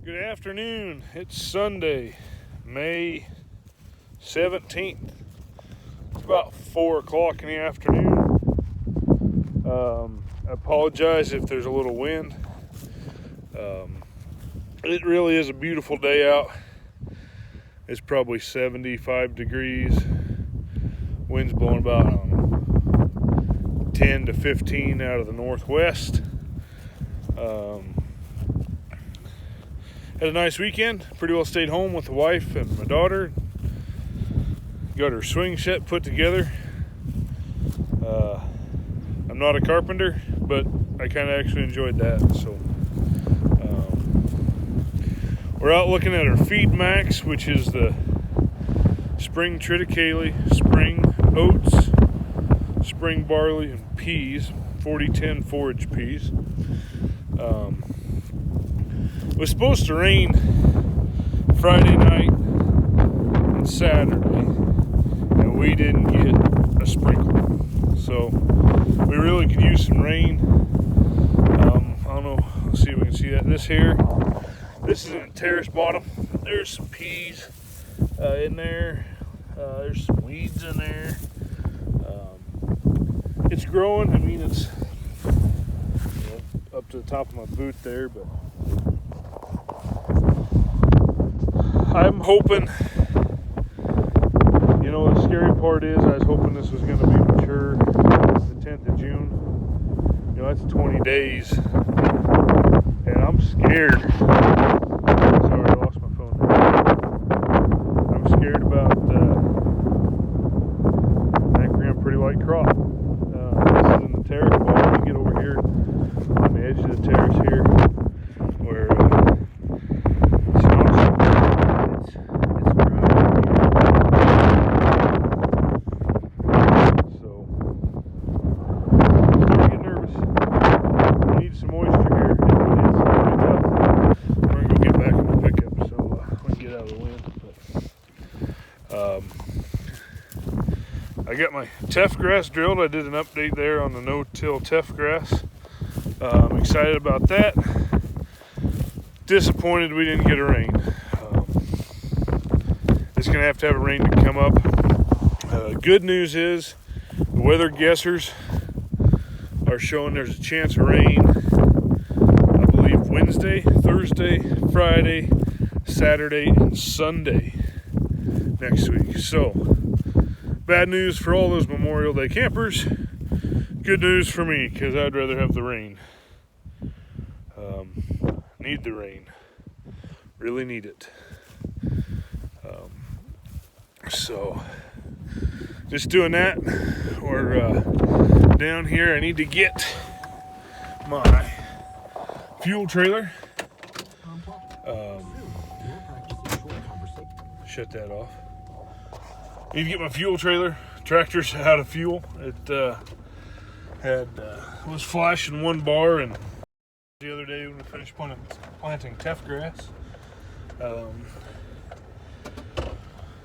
Good afternoon. It's Sunday, May 17th. It's about 4 o'clock in the afternoon. I apologize if there's a little wind. It really is a beautiful day out. It's probably 75 degrees. Wind's blowing about 10 to 15 out of the northwest. Had a nice weekend. Pretty well stayed home with the wife and my daughter. Got her swing set put together. I'm not a carpenter, but I kind of actually enjoyed that. So we're out looking at our feed max, which is the spring triticale, spring oats, spring barley, and peas, 40-10 forage peas. It was supposed to rain Friday night and Saturday, and we didn't get a sprinkle. So we really could use some rain. I don't know. Let's see if we can see that. This is in the terrace bottom. There's some peas in there. There's some weeds in there. It's growing. I mean, it's up to the top of my boot there, but I'm hoping, the scary part is I was hoping this was going to be mature the 10th of June. That's 20 days, and I'm scared. Sorry, I lost my phone. I'm scared about that pretty light crop. This is in the terrace ball. Let me get over here on the edge of the terrace here, where it's dry. So I'm starting to get nervous. We need some moisture here. It's pretty tough. We're gonna go get back in the pickup so we can get out of the wind. But I got my teff grass drilled. I did an update there on the no-till teff grass. I'm excited about that. Disappointed we didn't get a rain. It's going to have a rain to come up. Good news is the weather guessers are showing there's a chance of rain, I believe, Wednesday, Thursday, Friday, Saturday, and Sunday next week. So, bad news for all those Memorial Day campers. Good news for me, because I'd rather have the rain. Need the rain. Really need it. So, just doing that. We're down here. I need to get my fuel trailer. Shut that off. Need to get my fuel trailer. Tractor's out of fuel. It was flashing one bar, and the other day when we finished planting teff grass,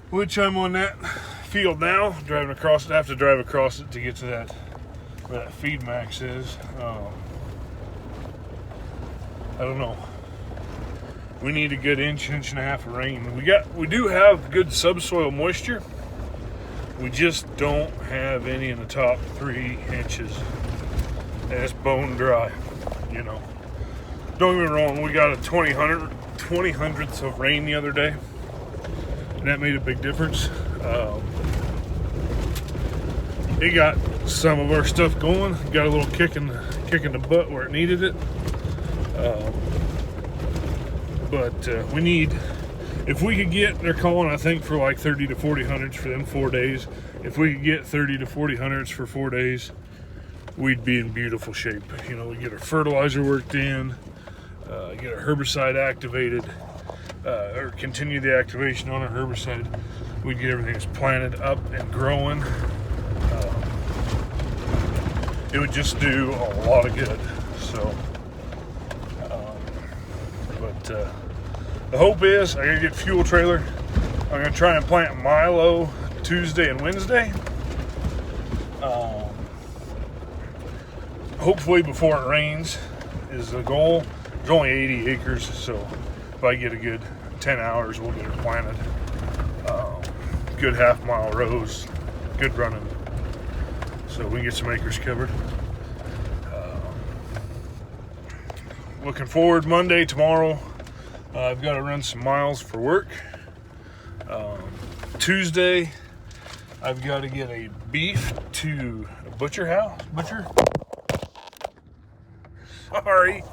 which I'm on that field now, driving across it. I have to drive across it to get to that where that feed max is. I don't know. We need a good inch and a half of rain. We do have good subsoil moisture. We just don't have any in the top 3 inches. And it's bone dry, Don't get me wrong, we got a 20 hundredths of rain the other day, and that made a big difference. It got some of our stuff going, got a little kick in the butt where it needed it. But we need, if we could get, they're calling I think for like 30 to 40 hundredths for them 4 days. If we could get 30 to 40 hundredths for 4 days, we'd be in beautiful shape. We get our fertilizer worked in, get our herbicide activated, or continue the activation on our herbicide. We'd get everything that's planted up and growing. It would just do a lot of good. So, the hope is I gotta get fuel trailer. I'm gonna try and plant milo Tuesday and Wednesday. Hopefully before it rains is the goal. There's only 80 acres, so if I get a good 10 hours, we'll get her planted. Good half-mile rows, good running, so we can get some acres covered. Looking forward, Monday, tomorrow, I've got to run some miles for work. Tuesday, I've got to get a beef to a butcher. Sorry.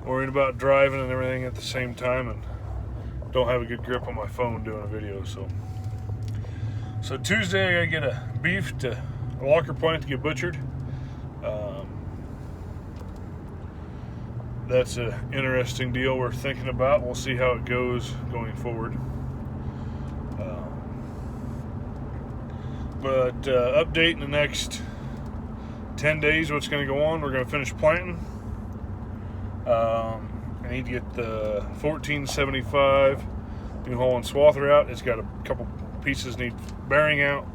Worried about driving and everything at the same time, and don't have a good grip on my phone doing a video. So Tuesday, I get a beef to a locker plant to get butchered. That's an interesting deal we're thinking about. We'll see how it goes going forward. But update in the next 10 days what's going to go on. We're going to finish planting. I need to get the 1475 New Holland swather out. It's got a couple pieces need bearing out.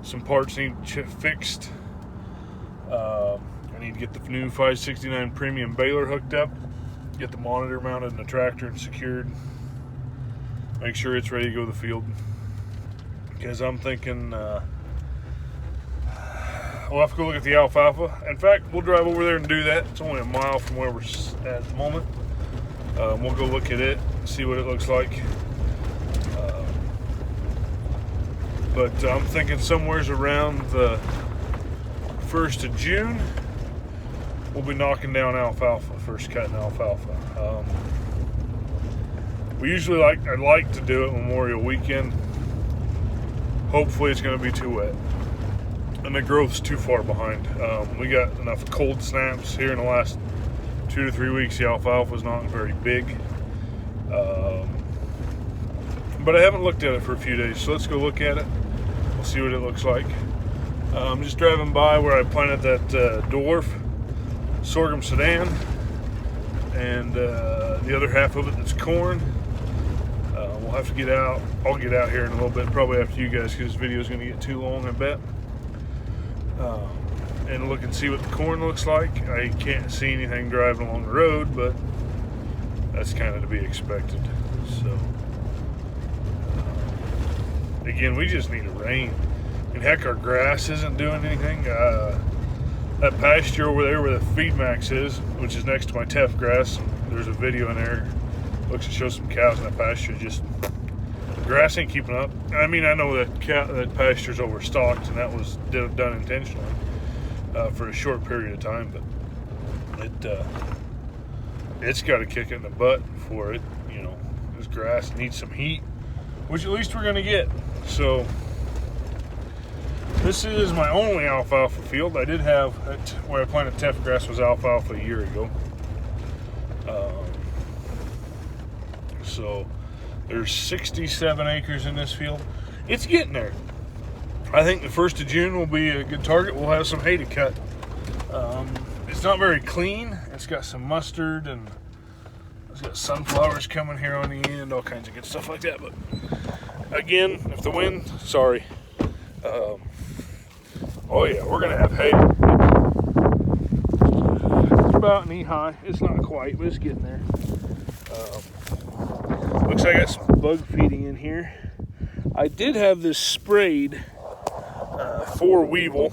Some parts need fixed. I need to get the new 569 premium baler hooked up. Get the monitor mounted in the tractor and secured. Make sure it's ready to go to the field. Because I'm thinking we'll have to go look at the alfalfa. In fact, we'll drive over there and do that. It's only a mile from where we're at the moment. We'll go look at it, see what it looks like. But I'm thinking somewhere's around the 1st of June, we'll be knocking down alfalfa, first cutting alfalfa. I'd like to do it Memorial Weekend. Hopefully it's going to be too wet and the growth's too far behind. We got enough cold snaps here in the last 2 to 3 weeks. The alfalfa's not very big, but I haven't looked at it for a few days, so let's go look at it. We'll see what it looks like. I'm just driving by where I planted that dwarf sorghum sedan, and the other half of it that's corn. We'll have to get out. I'll get out here in a little bit, probably after you guys, because this video is going to get too long, I bet. And look and see what the corn looks like. I can't see anything driving along the road, but that's kind of to be expected. So again, we just need a rain. And heck, our grass isn't doing anything. That pasture over there where the feed max is, which is next to my teff grass, there's a video in there. Looks to show some cows in that pasture. Just grass ain't keeping up. I mean, I know that pasture's overstocked, and that was done intentionally for a short period of time, but it's got to kick it in the butt for it. You know, this grass needs some heat, which at least we're gonna get. So this is my only alfalfa field. I did have where I planted teff grass was alfalfa a year ago. So there's 67 acres in this field. It's getting there. I think the 1st of June will be a good target. We'll have some hay to cut. It's not very clean. It's got some mustard, and it's got sunflowers coming here on the end, all kinds of good stuff like that. But again, if the wind, sorry. Oh yeah, we're gonna have hay. It's about knee high. It's not quite, but it's getting there. Looks like I got some bug feeding in here. I did have this sprayed for weevil,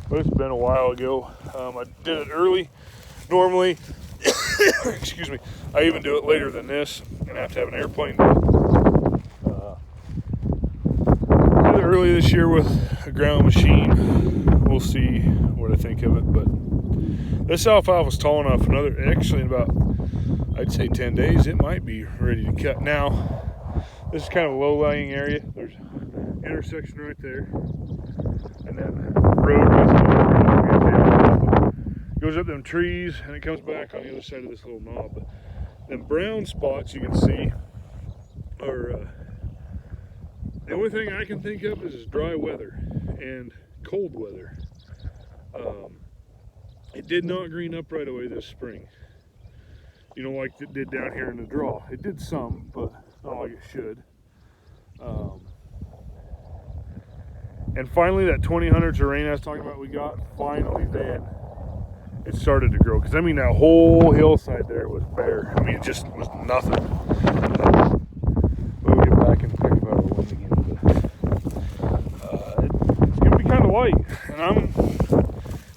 but it's been a while ago. I did it early. Normally, excuse me, I even do it later than this, and I have to have an airplane. Did it early this year with a ground machine. We'll see what I think of it, but this alfalfa is tall enough. Actually in about, I'd say 10 days, it might be ready to cut. Now, this is kind of a low-lying area. There's an intersection right there, and then road goes up them trees, and it comes back on the other side of this little knob. But them brown spots you can see are the only thing I can think of is dry weather and cold weather. It did not green up right away this spring. You know, like it did down here in the draw. It did some, but not like it should. And finally, that 20 hundredths of rain I was talking about we got, finally dead. it started to grow. Because I mean, that whole hillside there was bare. I mean, it just was nothing. We'll get back and pick about our wind again. But, it's going to be kind of light, and I'm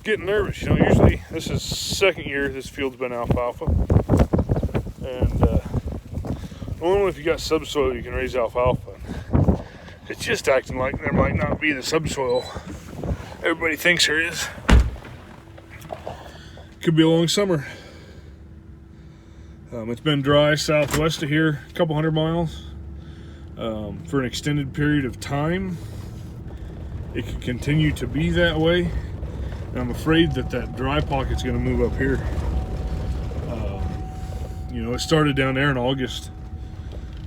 getting nervous. You know, usually this is second year this field's been alfalfa, and normally if you got subsoil you can raise alfalfa. It's just acting like there might not be the subsoil everybody thinks there is. Could be a long summer. It's been dry southwest of here, a couple 100 miles, for an extended period of time. It could continue to be that way, and I'm afraid that that dry pocket's going to move up here. You know, it started down there in August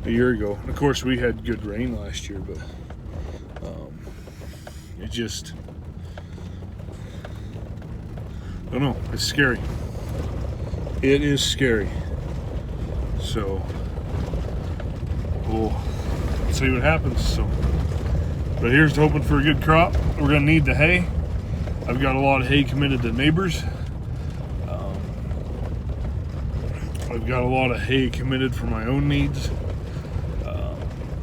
a year ago. And of course, we had good rain last year, but it just, I don't know, it's scary. It is scary. So we'll see what happens. So, but here's hoping for a good crop. We're gonna need the hay. I've got a lot of hay committed to neighbors. I've got a lot of hay committed for my own needs.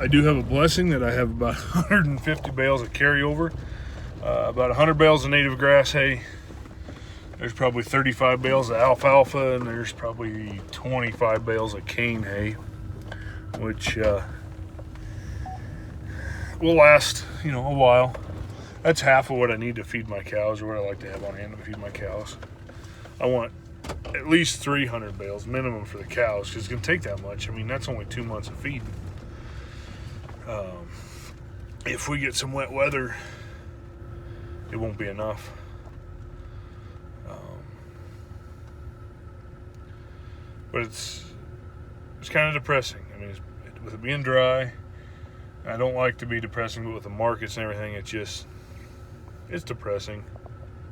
I do have a blessing that I have about 150 bales of carryover, about 100 bales of native grass hay. There's probably 35 bales of alfalfa, and there's probably 25 bales of cane hay, which will last, you know, a while. That's half of what I need to feed my cows, or what I like to have on hand to feed my cows. I want at least 300 bales minimum for the cows, because it's going to take that much. I mean, that's only 2 months of feeding. If we get some wet weather, it won't be enough. But it's kind of depressing. I mean, with it being dry, I don't like to be depressing, but with the markets and everything, it's depressing.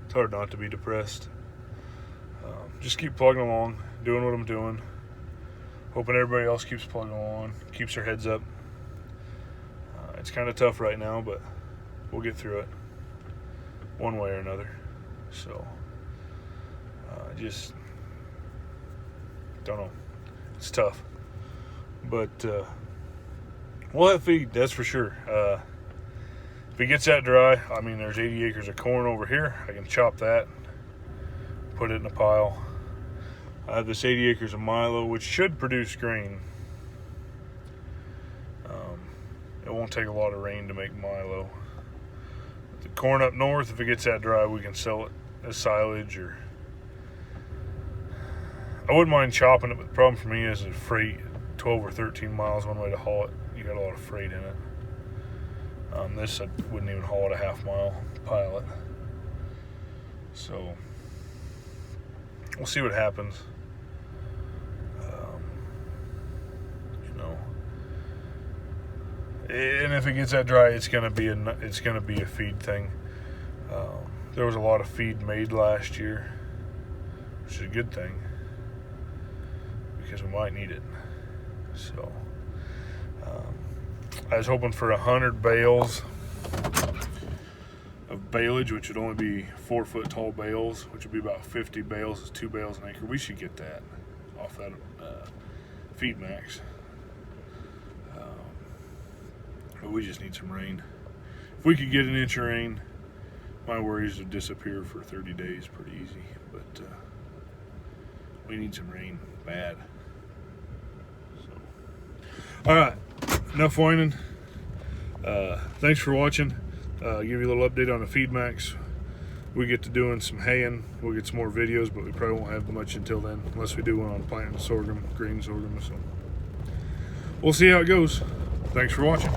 It's hard not to be depressed. Just keep plugging along, doing what I'm doing, hoping everybody else keeps plugging along, keeps their heads up. It's kind of tough right now, but we'll get through it one way or another. So just don't know. It's tough, but we'll have feed, that's for sure. If it gets that dry, I mean, there's 80 acres of corn over here. I can chop that, put it in a pile. I have this 80 acres of milo, which should produce grain. It won't take a lot of rain to make milo. The corn up north, if it gets that dry, we can sell it as silage, or I wouldn't mind chopping it, but the problem for me is the freight. 12 or 13 miles one way to haul it. You got a lot of freight in it. This, I wouldn't even haul it a half mile, pile it. So we'll see what happens. You know, and if it gets that dry, it's gonna be a feed thing. There was a lot of feed made last year, which is a good thing, because we might need it. So I was hoping for 100 bales of baleage, which would only be 4 foot tall bales, which would be about 50 bales. Is 2 bales an acre. We should get that off that feed max. But we just need some rain. If we could get an inch of rain, my worries would disappear for 30 days pretty easy. But we need some rain bad. All right, enough whining. Thanks for watching. Give you a little update on the feed max. We get to doing some haying. We'll get some more videos, but we probably won't have much until then, unless we do one on planting sorghum, green sorghum. So we'll see how it goes. Thanks for watching.